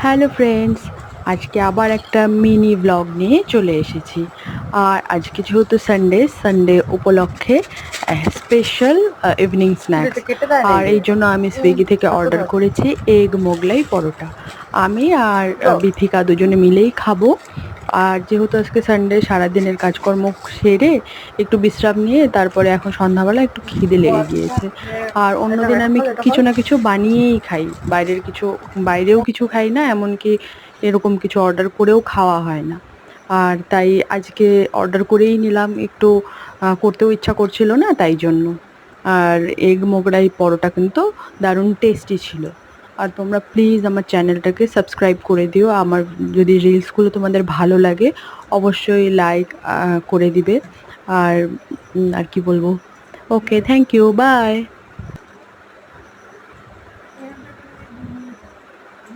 Hello friends, আজকে আবার একটা মিনি ব্লগ নিয়ে চলে এসেছি। আর আজকে যেহেতু সানডে উপলক্ষে স্পেশাল ইভিনিং স্ন্যাক্স। আর এই জন্য আমি সুইগি থেকে অর্ডার করেছি এগ মোগলাই পরোটা। আমি আর বিথিকা দুজনে মিলেই খাবো। আর যেহেতু আজকে সানডে, সারাদিনের কাজকর্ম সেরে একটু বিশ্রাম নিয়ে তারপরে এখন সন্ধ্যাবেলা একটু খিদে লেগে গিয়েছে। আর অন্যদিন আমি কিছু না কিছু বানিয়েই খাই, বাইরেও কিছু খাই না, এমনকি এরকম কিছু অর্ডার করেও খাওয়া হয় না। আর তাই আজকে অর্ডার করেই নিলাম, একটু করতেও ইচ্ছা করছিল না তাই জন্য। আর এগ মোগলাই পরোটা কিন্তু দারুণ টেস্টি ছিল। আর তোমরা প্লিজ আমার চ্যানেলটাকে সাবস্ক্রাইব করে দিও। আমার যদি রিলসগুলো তোমাদের ভালো লাগে অবশ্যই লাইক করে দিবে। আর আর কি বলবো, ওকে, থ্যাংক ইউ, বাই।